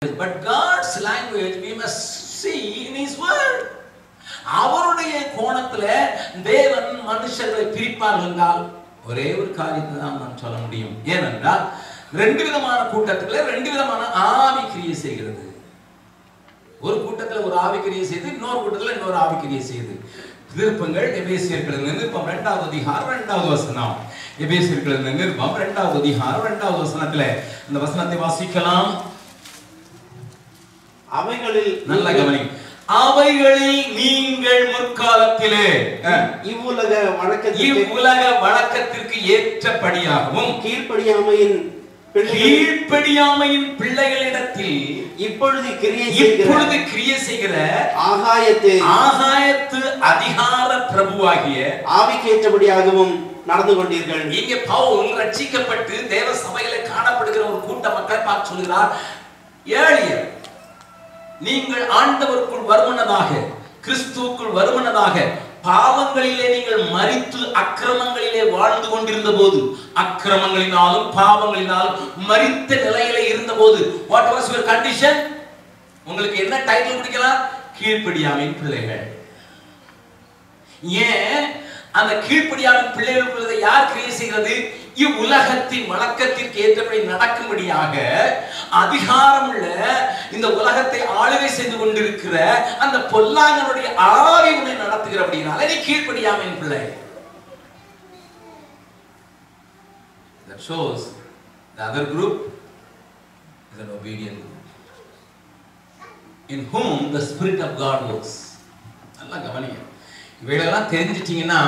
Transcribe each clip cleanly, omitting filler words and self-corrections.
But God's language we must see in His Word. அவருடைய கோணத்துல தேவன் மனுஷர்களை பிரிப்பார்கள் என்றால் ஒரே ஒரு காரியத்தை தான் நான் சொல்ல முடியும். ஏனென்றால் ரெண்டு விதமான கூட்டத்துல ரெண்டு விதமான ஆவி கிரியை செய்கிறது. ஒரு கூட்டத்துல ஒரு ஆவி கிரியை செய்து இன்னொரு கூட்டத்துல இன்னொரு ஆவி கிரியை செய்து. திருப்பங்கள் எபேசியர்களின் நிருபம் 2வது அதிகாரம் 2வது வசனம். எபேசியர்களின் நிருபம் 2வது அதிகாரம் 2வது வசனத்துல இந்த வசனத்தை வாசிக்கலாம். அவைகளில் நல்ல கவனி. அவைகளில் நீங்கள் முற்காலத்திலே இவ்வுலக வழக்கத்திற்கு ஏற்றபடியாகவும் கீழ்ப்படியாமையின் பிள்ளைகளிடத்தில் இப்பொழுது கிரியை செய்கிற ஆகாயத்து அதிகார பிரபுவாகிய ஆவிக்கேற்றபடியாகவும் நடந்து கொண்டீர்கள். இங்கே பவுல் ரட்சிக்கப்பட்டு தேவ சபையிலே காணப்படுகிற ஒரு கூட்ட மக்களை பார்த்து சொல்கிறார், ஏழியர் நீங்கள் ஆண்டவருக்குள் வருமனதாக கிறிஸ்துவுக்குள் வருமனதாக பாவங்களிலே நீங்கள் மரித்து அக்கிரமங்களிலே வாழ்ந்து கொண்டிருந்த போது, அக்கிரமங்களினாலும் பாவங்களினாலும் மரித்த நிலையிலே இருந்த போது, வாட் வாஸ் யுவர் கண்டிஷன்? உங்களுக்கு என்ன டைட்டில் கொடுக்கலாம்? கீழ்ப்படியாமையின் பிள்ளைகள். ஏன் அந்த கீழ்ப்படியாமையின் பிள்ளைகளுக்குள்ளதை யார் கிரியை செய்கிறது? இவ்வுலகத்தின் வழக்கத்திற்கு ஏற்றபடி நடக்கும்படியாக அதிகாரமுள்ள இந்த உலகத்தை ஆளுகை செய்து கொண்டிருக்கிற அந்த பொல்லாங்கனுடைய ஆவி உன்னை நடத்துகிறபடினால நீ கீழ்ப்படியாமையின் பிள்ளை. That shows the other group is an obedient group in whom the Spirit of God works. நல்லா கவனிங்க. இவைகளெல்லாம் தெரிஞ்சிட்டீங்கன்னா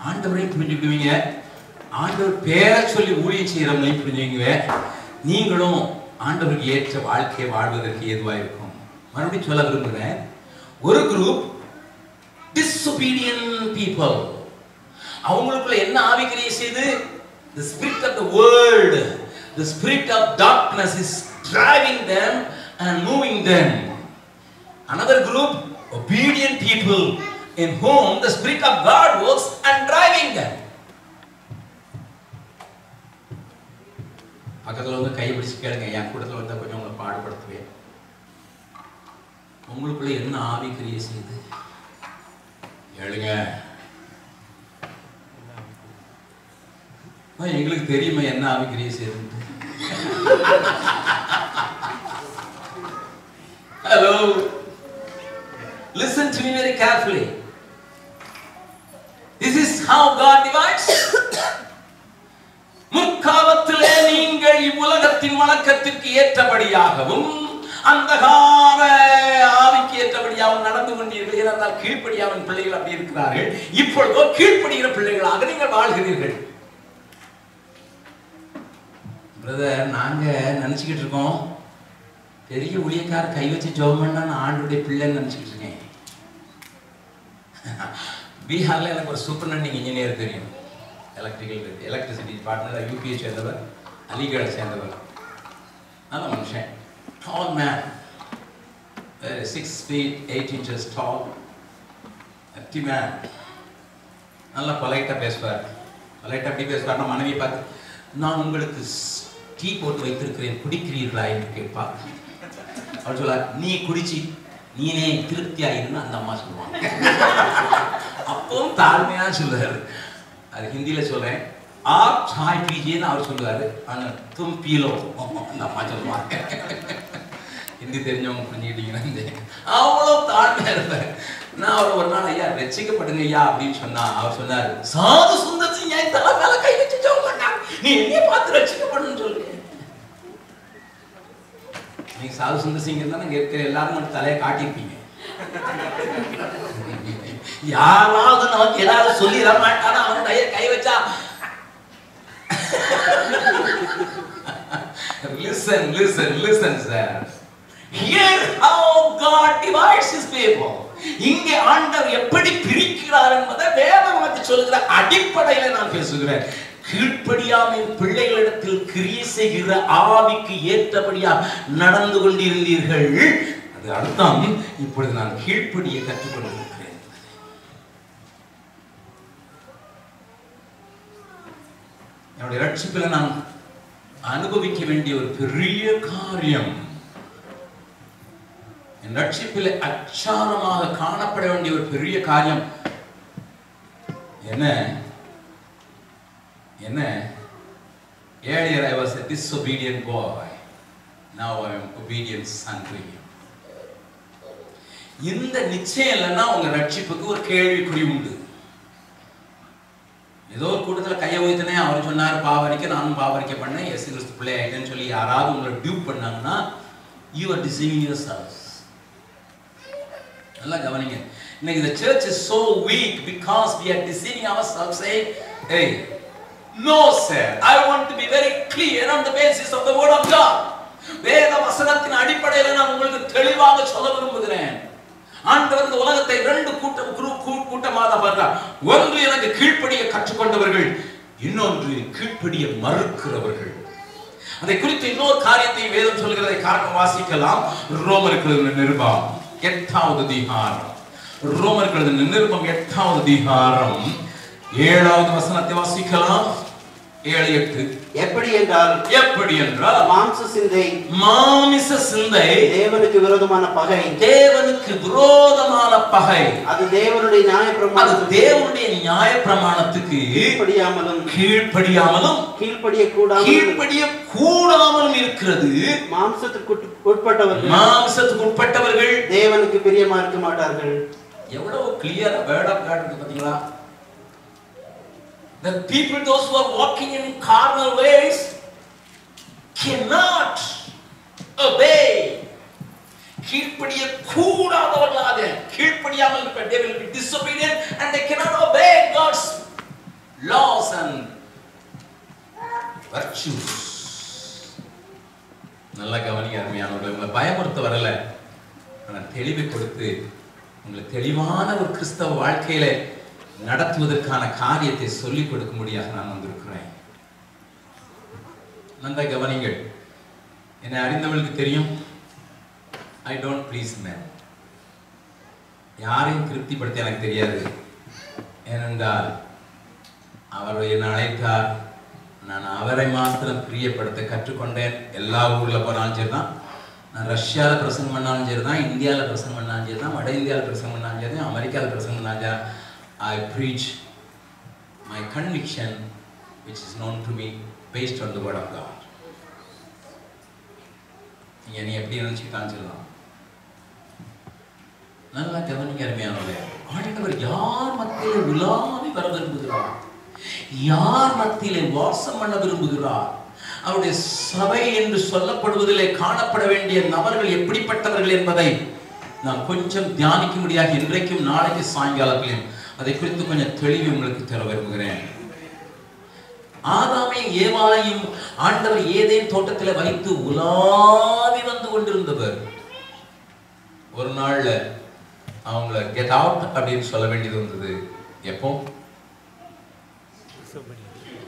ஆண்டவரையும் புரிஞ்சுக்குவீங்க, ஆண்டவர் பேரை சொல்லி ஊழியம் செய்யறவங்களையும் புரிஞ்சுக்குவீங்க. நீங்களும் ஆண்டவருக்கு ஏற்ற வாழ்க்கையை வாழ்வதற்கு ஏதுவா இருக்கும். மறுபடியும் சொல்ல விரும்புகிறேன், ஒரு குரூப் disobedient people, அவங்களுக்குள்ள என்ன ஆவிக்கிரியை செய்து? The spirit of the world, the spirit of darkness is driving them and moving them. Another group, obedient people in whom the Spirit of God works and driving them. பக்கத்துல வந்து கை பிடிச்சு கேளுங்க, என் கூட்டத்தில் வந்தா கொஞ்சம் உங்களை பாடுபடுத்துவேன். உங்களுக்குள்ள என்ன ஆவி கிரியை செய்யுது? கேளுங்க. எங்களுக்கு தெரியுமா என்ன ஆவி கிரியை செய்யுது? Hello, listen to me very carefully. This is how God divides. முற்காலத்திலே நீங்கள் இவ்வுலகத்தின் வழக்கத்திற்கு ஏற்றபடியாகவும் அந்தகார ஆவிக்கு ஏற்றபடியாகவும் நடந்து கொண்டீர்கள். ஏனென்றால் கீழ்ப்படியாவின் பிள்ளைகள் அப்படி இருக்கிறார்கள். இப்பொழுதோ கீழ்ப்படுகிற பிள்ளைகளாக நீங்கள் வாழ்கிறீர்கள். பிரதர், நாங்க நினைச்சுக்கிட்டு இருக்கோம் பெரிய ஊழியக்கார கை வச்சு ஜெபம் பண்ணா நான் ஆண்டுடைய பிள்ளைன்னு நினைச்சுக்கிட்டு இருக்கேன். பீகார்ல எனக்கு ஒரு சூப்பர்னண்டிங் இன்ஜினியர் தெரியும், எலக்ட்ரிசிட்டி டிபார்ட்மெண்ட், யூபிஐ சேர்ந்தவர், அலிகட் சேர்ந்தவர், நல்ல மனுஷன், டால் man, 6 feet 8 inches tall, empty man, நல்லா பொலைட்டா பேசுவார். பொலைட்டா எப்படி பேசுவார்னா, மனைவி பார்த்து, நான் உங்களுக்கு டீ போட்டு வைத்திருக்கிறேன், குடிக்கிறீர்களா என்று கேட்பார். அவர் சொல்லுவார், நீ குடிச்சு நீனே திருப்தியாயிருன்னு அந்த அம்மா சொல்லுவாங்க. அப்பவும் தாழ்மையா சொல்லுவாரு. அது ஹிந்தியில சொல்றேன், ஆப் சாய் பீஜின்னு அவர் சொல்லுவாரு, ஆனா தும் பீலோ அந்த அம்மா சொல்லுவாங்க. ஹிந்தி தெரிஞ்சவங்க புரிஞ்சுக்கிட்டீங்கன்னா அவ்வளோ தாழ்மையா இருப்பாரு. நான் அவர் ஒரு நாள், ஐயா ரசிக்கப்படுங்க ஐயா அப்படின்னு சொன்னா, அவர் சொன்னாரு, சாது சுந்தர் சிங் என் தலை மேல கை வச்சு நீ என்னைய பார்த்து ரசிக்கப்படணும்னு சொல்றீங்க. நீங்க சாது சுந்தர் சிங் இருந்தா நாங்க இருக்கிற எல்லாரும் மட்டும் தலையை காட்டியிருப்பீங்க. யாராவது நமக்கு ஏதாவது சொல்லிட மாட்டானா, அவன் கை வச்சா. Listen, listen, listen, sir. Here how God divides His people. இங்கே ஆண்டவர் எப்படி பிரிக்கிறார் என்பதை வேதம் நமக்கு சொல்லுகிற அடிப்படையில் நான் பேசுகிறேன். கீழ்ப்படியாமையின் பிள்ளைகளிடத்தில் கிரியை செய்கிற ஆவிக்கு ஏற்றபடியா நடந்து கொண்டிருந்தீர்கள். அது அர்த்தம், இப்பொழுது நான் கீழ்ப்படிய கற்றுக்கொண்டிருக்கிறேன். என்னுடைய ரட்சிப்பில் நான் அனுபவிக்க வேண்டிய ஒரு பெரிய காரியம் என் ரட்சிப்பில் அச்சாரமாக காணப்பட வேண்டிய ஒரு பெரிய காரியம் என்ன என்ன? Earlier I was a disobedient boy. Now I am obedient son to him. இந்த நிச்சயம் இல்லைன்னா உங்க ரட்சிப்புக்கு ஒரு கேள்விக்குறி உண்டு. ஏதோ ஒரு கூட்டத்தில் கையை ஊத்தினே அவர் சொன்னார் பாவரிக்க, நானும் பாவரிக்க பண்ணேன், இயேசு கிறிஸ்து பிள்ளை ஆயிட்டேன்னு சொல்லி யாராவது உங்களை டியூப் பண்ணாங்கன்னா you are deceiving yourselves. நல்லா கவனிங்க. இன்னைக்கு the church is so weak because we are deceiving ourselves saying, hey, no sir, I want to be very clear on the basis of the word of God. வேத வசனத்தின் அடிப்படையில் நான் உங்களுக்கு தெளிவாக சொல்ல விரும்புகிறேன். ஆண்டவர் இந்த உலகத்தை ரெண்டு கூட்டமாக பார்த்தார். ஒன்று எனக்கு கீழ்ப்படிய கற்றுக்கொண்டவர்கள், இன்னொன்று கீழ்ப்படிய மறுக்கிறவர்கள். அதை குறித்து இன்னொரு காரியத்தை வேதம் சொல்கிறதை வாசிக்கலாம். ரோமர்கள் நிருபம் 8வது அதிகாரம். ரோமர்கள் நிருபம் 8வது அதிகாரம் 7வது வசனத்தை வாசிக்கலாம். 7:8. எப்படி என்றால் மாமிச சிந்தை தேவனுக்கு விரோதமான பகை, அது தேவனுடைய நியாயப்பிரமாணத்துக்கு கீழ்ப்படியாமலும் கீழ்ப்படிய கூடாமலும் இருக்கிறது. மாம்சத்துக்கு உட்பட்டவர்கள் தேவனுக்கு பிரியமா இருக்க மாட்டார்கள். எவ்வளவு கிளியரா வேர்ட் ஆஃப் காட் இருக்கு பாத்தீங்களா? The people, those who are walking in carnal ways, cannot obey. கீழ்ப்படிய கூடாதவர்களாக, கீழ்ப்படியாமல் இருப்ப, they will be disobedient and they cannot obey God's laws and virtues. நல்லா கவனிங்க அருமையானவர்களே, உங்களை பயமுறுத்த வரல, ஆனால் தெளிவை கொடுத்து உங்களை தெளிவான ஒரு கிறிஸ்தவ வாழ்க்கையில நடத்துவதற்கான காரியத்தை சொல்லிக் கொடுக்க முடியாது நான் வந்திருக்கிறேன். நன்றா கவனிங்கள். என்னை அறிந்தவர்களுக்கு தெரியும், ஐ டோன்ட் ப்ளீஸ் மேன். யாரையும் திருப்திப்படுத்த எனக்கு தெரியாது. ஏனென்றால் அவர் என்னை அழைத்தார், நான் அவரை மாத்திரம் பிரியப்படுத்த கற்றுக்கொண்டேன். எல்லா ஊரில் போனாலும் சரி தான், நான் ரஷ்யாவில் பிரசங்கம் பண்ணாலும் சரி தான், இந்தியாவில் பிரசங்கம் பண்ணாலும் சரி தான், வட இந்தியாவில் பிரசங்கம் பண்ணாலும் சரி தான், அமெரிக்காவில் பிரசங்கம் பண்ணாலும் சரி, I preach my conviction which is known to me based on the word of God. நீ எப்படி நினைச்சுக்கிட்டான்னு சொல்லலாம். நல்லா கவனிங்க அருமையானவர்களே. ஆண்டவர் யார் மத்தியிலே உலாவி வர விரும்புகிறார், யார் மத்தியிலே வாசம் பண்ண விரும்புகிறார், அவருடைய சபை என்று சொல்லப்படுவதிலே காணப்பட வேண்டிய நபர்கள் எப்படிப்பட்டவர்கள் என்பதை நாம் கொஞ்சம் தியானிக்க முடியாது. இன்றைக்கும் நாளைக்கு சாயங்காலத்திலும் அதை குறித்து கொஞ்சம் தெளிவு உங்களுக்கு தர விரும்புகிறேன். ஆதாமையும் ஏவாளையும் ஆண்டவர் ஏதேன் தோட்டத்தில் வைத்து உலாவி வந்து கொண்டிருந்தவர். ஒரு நாள்ல அவங்கள கெட் அவுட் அப்படின்னு சொல்ல வேண்டியது வந்தது. எப்போ?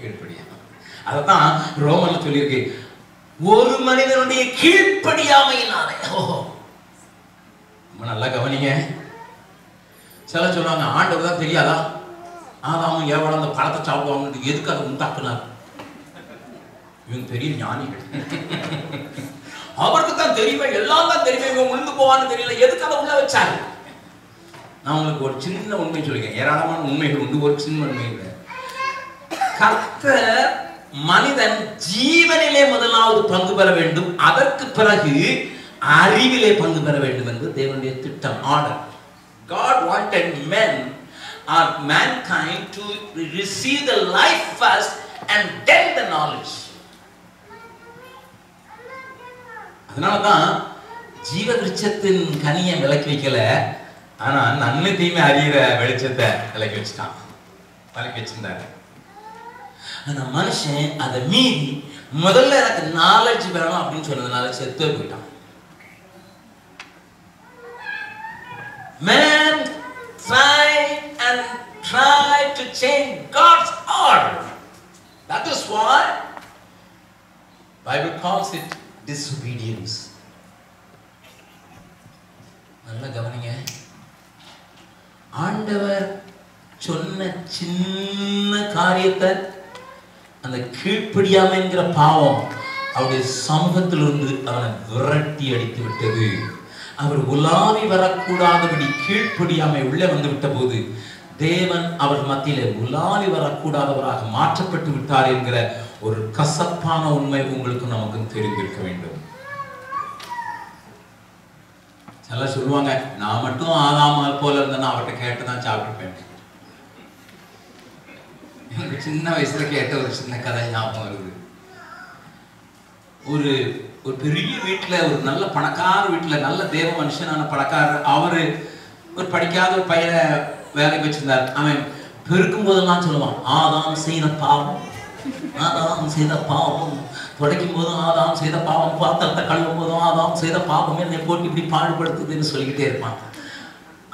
கீழ்ப்படியா. அதான் ரோமன்ல சொல்லியிருக்கு, ஒரு மனிதனுடைய கீழ்ப்படியாமையினாலே. நல்லா கவனிங்க. சில சொல்லுவாங்க, ஆண்டவர் தான் தெரியாதா ஆதாமும் ஏவாளும் அந்த பழத்தை சாப்பிடுவாங்க, எதுக்கு அதை உண்டாக்குனார்? இவங்க பெரிய ஞானிகள், அவருக்கு தான் தெரியுமே, எல்லாம் தான் தெரியுமே, இவங்க உளுந்து போவான்னு தெரியல, எதுக்கு அதை உள்ள வச்சாரு? நான் உங்களுக்கு ஒரு சின்ன உண்மை சொல்லிக்கிறேன். ஏராளமான உண்மைகள் உண்டு, ஒரு சின்ன உண்மை இல்லை. கர்த்தர் மனிதன் ஜீவனிலே முதலாவது பங்கு பெற வேண்டும், அதற்கு பிறகு அறிவிலே பங்கு பெற வேண்டும் என்று தேவனுடைய திட்டம், order. God wanted men or mankind to receive the life first and then the knowledge. அதனாலதான் ஜீவ விருட்சத்தின் கனியை விலக்கி வைக்கல, ஆனா நன்மை தீமை அறிகிற வெளிச்சத்தை விலக்கி வச்சுட்டான், விலக்கி வச்சிருந்தாரு. ஆனா மனுஷன் அதை மீறி முதல்ல எனக்கு நாலேஜ் வேணும் அப்படின்னு சொன்னதுனால செத்து போயிட்டான். Man tried to change God's order. That is why Bible calls it disobedience. நல்லா கவனிங்க. ஆண்டவர் சொன்ன சின்ன காரியத்தை அந்த கீழ்ப்படியாமைங்கிற பாவம் அவருடைய சமூகத்திலிருந்து அவனை விரட்டி அடித்து விட்டது. அவர் உலாவி வரக்கூடாதபடி கீழ்ப்படியாமை உள்ளே வந்து விட்ட போது தேவன் அவர் மத்தியிலே உலாவி வரக்கூடாதவராக மாற்றப்பட்டு விட்டார் என்கிற ஒரு கசப்பான உண்மை உங்களுக்கு நமக்கும் தெரிந்திருக்க வேண்டும். சிலர் சொல்லுவாங்க, நான் மட்டும் ஆதாமல் போல இருந்தேன்னா அவர்கிட்ட கேட்டுதான் சாப்பிட்டுப்பேன். எனக்கு சின்ன வயசுல கேட்ட ஒரு சின்ன கதை ஞாபகம் வருது. ஒரு ஒரு பெரிய வீட்டுல, ஒரு நல்ல பணக்கார வீட்டுல, நல்ல தேவ மனுஷனான பணக்காரர், அவரு ஒரு படிக்காத ஒரு பையனை வேலைக்கு வச்சிருந்தார். அவன் பெருக்கும் போதெல்லாம் சொல்லுவான், ஆதாம் செய்த பாவம், ஆதாம் செய்த பாவம், துடைக்கும் போதும் ஆதாம் செய்த பாவம், பாத்திரத்தை கழுவும் போதும் ஆதாம் செய்த பாவம், என்னை போட்டு இப்படி பாடுபடுத்துதுன்னு சொல்லிக்கிட்டே இருப்பான்.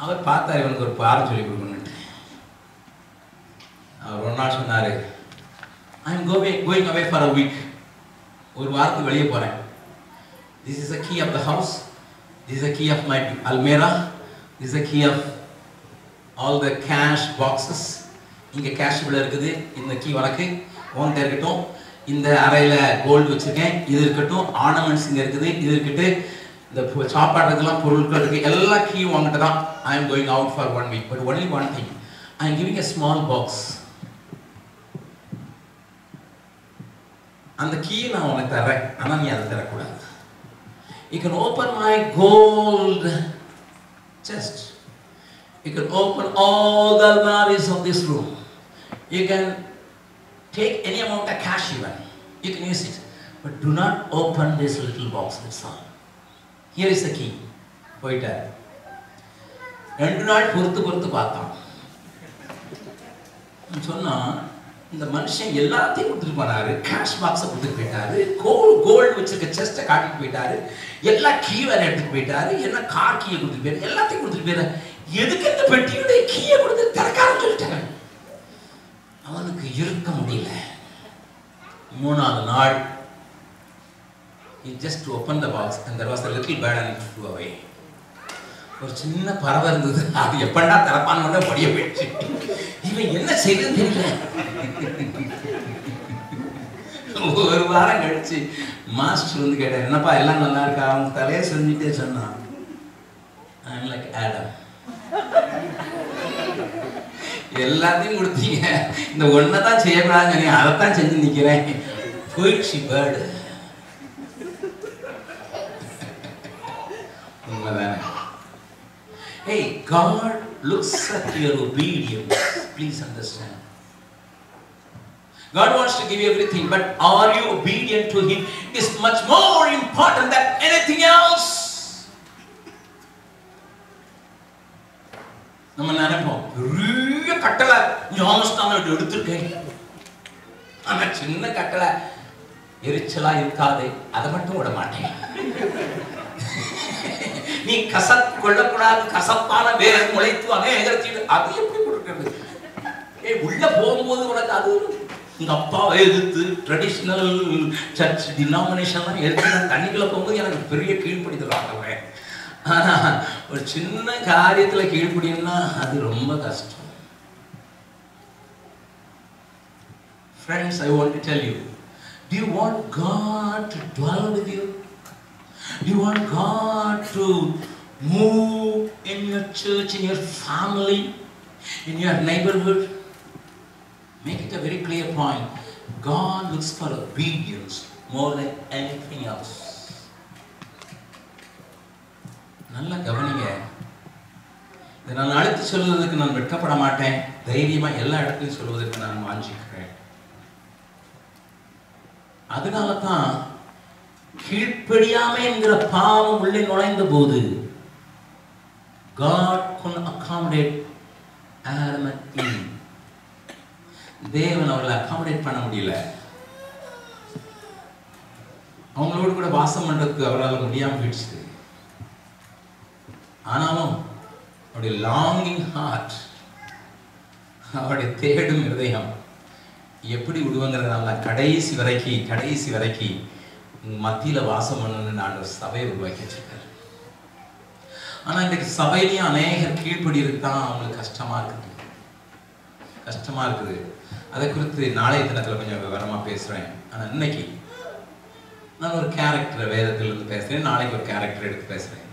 அவர் பார்த்தார், இவனுக்கு ஒரு பாடம் சொல்லி கொடுக்கணும்ட்டு. அவர் ஒரு நாள் சொன்னாரு, I am going away for a week. ஒரு வாரத்துக்கு வெளியே போறேன். This is the key of the house. This is the key of my almirah. This is the key of all the cash boxes. இங்க கேஷ் பில் இருக்குது, இந்த key வழக்கு உன்கிட்ட இருக்கட்டும். இந்த அறையில கோல்டு வச்சிருக்கேன், இது இருக்கட்டும். ஆர்னமெண்ட்ஸ் இங்க இருக்குது, இது இருக்கட்டு. இந்த சாப்பாடுக்கெல்லாம் பொருட்கள் இருக்கு, எல்லா கீ உங்ககிட்ட தான். I am going out for 1 week, but only one thing. I am giving a small box. அந்த கீ நான் உனக்கு தரேன், ஆனா நீ அதை தரக்கூடாது. You can open my gold chest. You can open all the almaris of this room. You can take any amount of cash even. You can use it. But do not open this little box, that's all. Here is the key. போயிட்டார். 2 நாள் பொறுத்து பார்த்தான். சொன்னா, இந்த மனுஷன் எல்லாத்தையும் கொடுத்துட்டு போனாரு. கேஷ் பாக்ஸை கொடுத்துட்டு போயிட்டாரு, கோல்டு வச்சிருக்க செஸ்ட்டை காட்டிட்டு போயிட்டாரு, எல்லா கீ வேற எடுத்துட்டு போயிட்டாரு, என்ன கார் கீயை கொடுத்துட்டு போயிட்டாரு, எல்லாத்தையும் கொடுத்துட்டு போயிட்டாரு. எதுக்கு இந்த பெட்டியுடைய கீயை கொடுத்து திறக்காம சொல்லிட்டாங்க. அவனுக்கு இருக்க முடியல. 3வது நாள் he just opened the box and there was a little bird and it flew away. ஒரு சின்ன பறவை இருந்தது, அது எப்படா திறப்பான்னு படிய போயிடுச்சு. இவன் என்ன செய்யறது தெரியல. ஒரு வாரம் கழிச்சு மாஸ்டர் வந்து கேட்டார், என்னப்பா எல்லாம் நல்லா இருக்கா? அவங்க தலையை செஞ்சுட்டே சொன்னான், I'm like Adam. எல்லாத்தையும் கொடுத்தீங்க, இந்த ஒன்னதான் செய்யக்கூடாதுன்னு அதைத்தான் செஞ்சு நிக்கிறேன். போயிடுச்சு பேர்டு. உண்மைதானே? Hey, God looks at your obedience. Please understand. God wants to give you everything, but are you obedient to Him is much more important than anything else. நம்ம நினைப்போம், பெரிய கட்டளை ஞானஸ்தானம் எடுத்துருக்கேன், ஆனா சின்ன கட்டளை எரிச்சலா இருக்காது, அதை மட்டும் விட மாட்டேன். நீ கசப் கொள்ளக்கூடாது, கசப்பான வேர் முளைத்து அநேகரத்தீடு, அது எப்படி கொடுக்கிறது? உள்ள போகும்போது உனக்கு அது எங்க அப்பாவை எதிர்த்து ட்ரெடிஷ்னல் சர்ச் டினாமினேஷன்லாம் எடுத்து தண்ணிக்குள்ள போகும்போது எனக்கு பெரிய கீழ்ப்படிதலாகவே. ஆனா ஒரு சின்ன காரியத்துல கீழ்ப்படினா அது ரொம்ப கஷ்டம். Friends, I want to tell you, do you want God to dwell with you? Do you want God to move in your church, in your family, in your neighborhood? Make it a very clear point. God looks for obedience more than anything else. நல்லா கவனிங்க. இதை நான் அடுத்து சொல்வதற்கு நான் வெட்கப்பட மாட்டேன். தைரியமா எல்லா இடத்துலையும் சொல்வதற்கு நான் வாஞ்சிக்கிறேன். அதனால தான் கீழ்ப்படியாமை என்கிற பாவம் உள்ளே நுழைந்த போது God couldn't accommodate Adam and Eve. தேவன் அவர்களை அகாமடேட் பண்ண முடியல. அவங்களோடு கூட வாசம் பண்றதுக்கு அவரால் முடியாம போயிடுச்சு. ஆனாலும் அவருடைய லாங்கிங் ஹார்ட், அவருடைய தேடும் இருதயம் எப்படி விடுவாங்கிறதுனால கடைசி வரைக்கும் மத்தியில வாசம் பண்ணணும்னு ஆண்டவர் சபையை உருவாக்கி வச்சிருக்காரு. ஆனா இன்றைக்கு சபையிலையும் அநேகர் கீழ்ப்படி இருக்குதான் அவங்களுக்கு கஷ்டமா இருக்குது. அதை குறித்து நாளைய தினத்துல கொஞ்சம் விவரமா பேசுறேன். ஆனா இன்னைக்கு நான் ஒரு கேரக்டர் வேதத்திலிருந்து பேசுறேன், நாளைக்கு ஒரு கேரக்டர் எடுத்து பேசுறேன்.